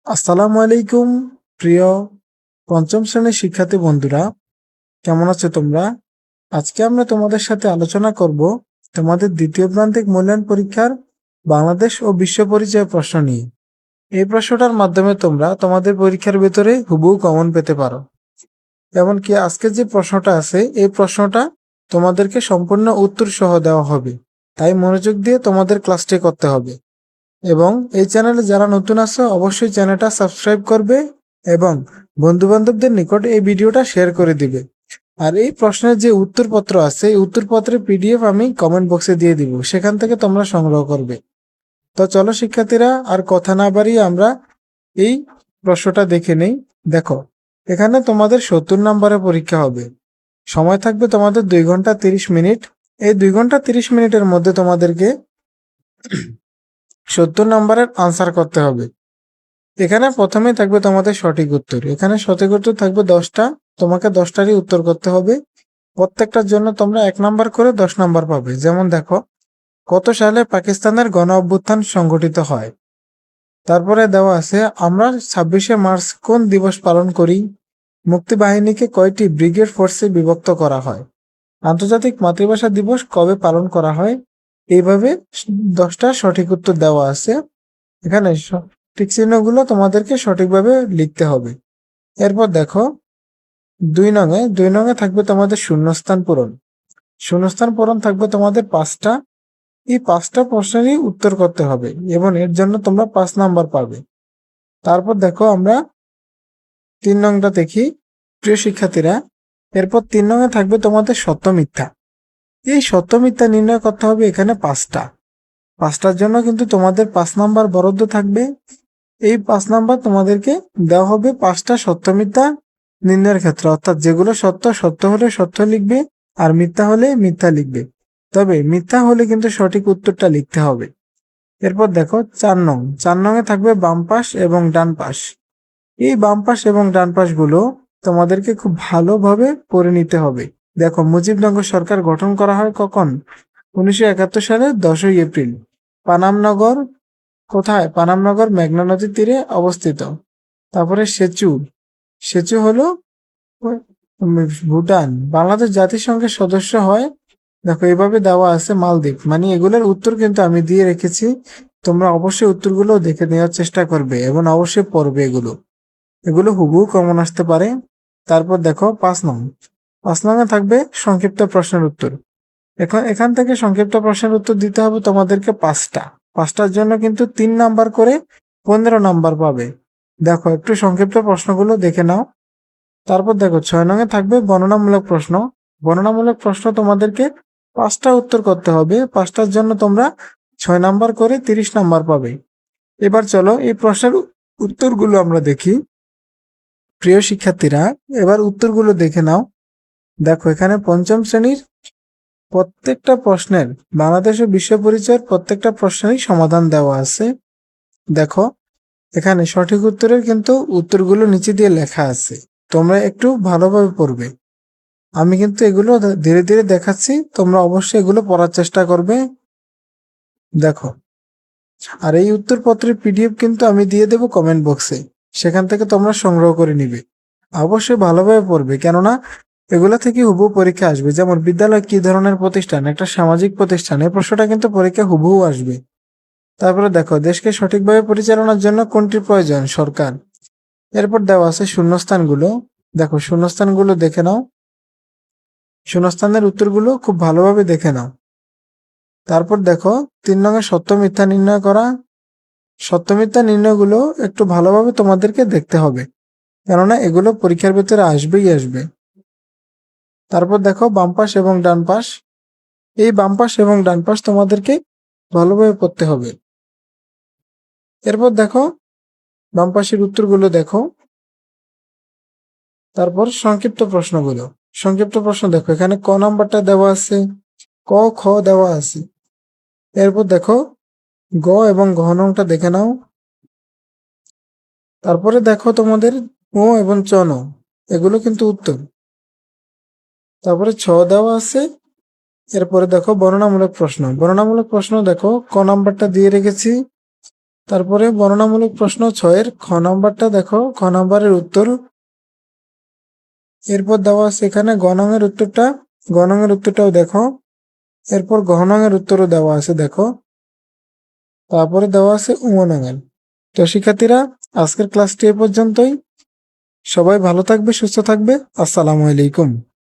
আসসালামু আলাইকুম প্রিয় পঞ্চম শ্রেণীর শিক্ষার্থী বন্ধুরা, কেমন আছো তোমরা? আজকে আমরা তোমাদের সাথে আলোচনা করব তোমাদের দ্বিতীয় প্রান্তিক মূল্যায়ন পরীক্ষার বাংলাদেশ ও বিশ্ব পরিচয় প্রশ্ন নিয়ে। এই প্রশ্নটার মাধ্যমে তোমরা তোমাদের পরীক্ষার ভেতরে হুবহু কমন পেতে পারো। এমনকি আজকে যে প্রশ্নটা আছে এই প্রশ্নটা তোমাদেরকে সম্পূর্ণ উত্তর সহ দেওয়া হবে, তাই মনোযোগ দিয়ে তোমাদের ক্লাসটি করতে হবে। এবং এই চ্যানেলে যারা নতুন আছো অবশ্যই চ্যানেলটা সাবস্ক্রাইব করবে এবং বন্ধু বান্ধবদের নিকট এই ভিডিওটা শেয়ার করে দিবে। আর এই প্রশ্নের যে উত্তরপত্র আছে এই উত্তরপত্রের পিডিএফ আমি কমেন্ট বক্সে দিয়ে দিব, সেখান থেকে তোমরা সংগ্রহ করবে। তো চলো শিক্ষার্থীরা, আর কথা না বাড়িয়ে আমরা এই প্রশ্নটা দেখে নেই। দেখো, এখানে তোমাদের 70 নম্বরের পরীক্ষা হবে। সময় থাকবে তোমাদের 2 ঘন্টা 30 মিনিট। এই 2 ঘন্টা 30 মিনিটের মধ্যে তোমাদেরকে 70 নম্বরের আনসার করতে হবে। এখানে প্রথমেই থাকবে তোমাদের সঠিক উত্তর। এখানে সঠিক উত্তর থাকবে 10টা। তোমাকে 10টারই উত্তর করতে হবে। প্রত্যেকটার জন্য তোমরা 1 নাম্বার করে 10 নাম্বার পাবে। যেমন দেখো, কত সালে পাকিস্তানের গণ অভ্যুত্থান সংঘটিত হয়? তারপরে দেওয়া আছে, আমরা 26শে মার্চ কোন দিবস পালন করি? মুক্তিবাহিনীকে কয়টি ব্রিগেড ফোর্সে বিভক্ত করা হয়? আন্তর্জাতিক মাতৃভাষা দিবস কবে পালন করা হয়? এইভাবে 10টা সঠিক উত্তর দেওয়া আছে। এখানে টিক চিহ্নগুলো তোমাদেরকে সঠিকভাবে লিখতে হবে। এরপর দেখো, 2 নঙে থাকবে তোমাদের শূন্যস্থান পূরণ। শূন্যস্থান পূরণ থাকবে তোমাদের 5টা। এই 5টা প্রশ্নেরই উত্তর করতে হবে এবং এর জন্য তোমরা 5 নাম্বার পাবে। তারপর দেখো, আমরা 3 নংটা দেখি প্রিয় শিক্ষার্থীরা। এরপর 3 নঙে থাকবে তোমাদের সত্য মিথ্যা। এই সত্য মিথ্যা নির্ণয় করতে হবে এখানে 5টা। 5টার জন্য কিন্তু তোমাদের 5 নাম্বার বরাদ্দ থাকবে। এই 5 নাম্বার তোমাদেরকে দেওয়া হবে 5টা সত্য মিথ্যা নির্ণয়ের ক্ষেত্রে, অর্থাৎ যেগুলো সত্য সত্য হলে সত্য লিখবে আর মিথ্যা হলে মিথ্যা লিখবে। তবে মিথ্যা হলে কিন্তু সঠিক উত্তরটা লিখতে হবে। এরপর দেখো 4 নং। 4 নঙে থাকবে বাম পাশ এবং ডান পাশ। এই বাম পাশ এবং ডান পাশ গুলো তোমাদেরকে খুব ভালোভাবে পড়ে নিতে হবে। দেখো, মুজিবনগর সরকার গঠন করা হয় কখন? 1971 সালের 10ই এপ্রিল। পানামনগর কোথায়? পানামনগর মেঘনা নদীর তীরে অবস্থিত। তারপরে সেচু। সেচু হলো ভুটান। বাংলাদেশ জাতিসংঘের সদস্য হয়, দেখো এইভাবে দেওয়া আছে, মালদ্বীপ। মানে এগুলোর উত্তর কিন্তু আমি দিয়ে রেখেছি, তোমরা অবশ্যই উত্তরগুলো দেখে নেওয়ার চেষ্টা করবে এবং অবশ্যই পড়বে। এগুলো এগুলো হুবহু কমন আসতে পারে। তারপর দেখো 5 নং। 5 নঙে থাকবে সংক্ষিপ্ত প্রশ্নের উত্তর। এখান থেকে সংক্ষিপ্ত প্রশ্নের উত্তর দিতে হবে তোমাদেরকে 5টা। 5টার জন্য কিন্তু 3 নাম্বার করে 15 নাম্বার পাবে। দেখো, একটু সংক্ষিপ্ত প্রশ্নগুলো দেখে নাও। তারপর দেখো 6 নঙে থাকবে বর্ণনামূলক প্রশ্ন। বর্ণনামূলক প্রশ্ন তোমাদেরকে 5টা উত্তর করতে হবে। 5টার জন্য তোমরা 6 নাম্বার করে 30 নাম্বার পাবে। এবার চলো এই প্রশ্নের উত্তরগুলো আমরা দেখি। প্রিয় শিক্ষার্থীরা, এবার উত্তরগুলো দেখে নাও। দেখো, এখানে পঞ্চম শ্রেণীর প্রত্যেকটা প্রশ্নের, বাংলাদেশ ও বিশ্ব পরিচয়ের প্রত্যেকটা প্রশ্নেরই সমাধান দেওয়া আছে। দেখো, এখানে সঠিক উত্তরের কিন্তু উত্তরগুলো নিচে দিয়ে লেখা আছে, তোমরা একটু ভালোভাবে পড়বে। আমি কিন্তু এগুলো ধীরে ধীরে দেখাচ্ছি, তোমরা অবশ্যই এগুলো পড়ার চেষ্টা করবে। দেখো, আর এই উত্তরপত্রের পিডিএফ কিন্তু আমি দিয়ে দেব কমেন্ট বক্সে, সেখান থেকে তোমরা সংগ্রহ করে নিবে। অবশ্যই ভালোভাবে পড়বে, কেননা এগুলা থেকে হুবহু পরীক্ষা আসবে। যেমন বিদ্যালয় কি ধরনের প্রতিষ্ঠান? একটা সামাজিক প্রতিষ্ঠান। এই প্রশ্নটা কিন্তু পরীক্ষা হুবহু আসবে। তারপরে দেখো, দেশকে সঠিকভাবে পরিচালনার জন্য কোনটির প্রয়োজন? সরকার। এরপর দেওয়া আছে শূন্যস্থানগুলো। দেখো, শূন্যস্থানগুলো দেখে নাও। শূন্যস্থানের উত্তরগুলো খুব ভালোভাবে দেখে নাও। তারপর দেখো, 3 নঙে সত্য মিথ্যা নির্ণয় করা। সত্য মিথ্যা নির্ণয়গুলো একটু ভালোভাবে তোমাদেরকে দেখতে হবে, কেননা এগুলো পরীক্ষার ভেতরে আসবেই আসবে। তারপর দেখো বাম পাশ এবং ডান পাশ। এই বাম পাশ এবং ডান পাশ তোমাদেরকে ভালোভাবে পড়তে হবে। এরপর দেখো বাম পাশের উত্তরগুলো দেখো। তারপর সংক্ষিপ্ত প্রশ্নগুলো। সংক্ষিপ্ত প্রশ্ন দেখো, এখানে ক নাম্বারটা দেওয়া আছে, ক খ দেওয়া আছে। এরপর দেখো গ এবং ঘ নংটা দেখে নাও। তারপরে দেখো তোমাদের ও এবং চ নং, এগুলো কিন্তু উত্তর। তারপরে ছ দেওয়া আছে। এরপরে দেখো বর্ণনামূলক প্রশ্ন। বর্ণনামূলক প্রশ্ন দেখো, ক নাম্বারটা দিয়ে রেখেছি। তারপরে বর্ণনামূলক প্রশ্ন 6-এর খ নাম্বারটা দেখো, খ নাম্বারের উত্তর। এরপর দেওয়া আছে এখানে গ নং এর উত্তরটাও দেখো। এরপর ঘ নং এর উত্তরও দেওয়া আছে দেখো। তারপরে দেওয়া আছে ঙ নং এর। তো শিক্ষার্থীরা, আজকের ক্লাসটি এ পর্যন্তই। সবাই ভালো থাকবে, সুস্থ থাকবে। আসসালামু আলাইকুম।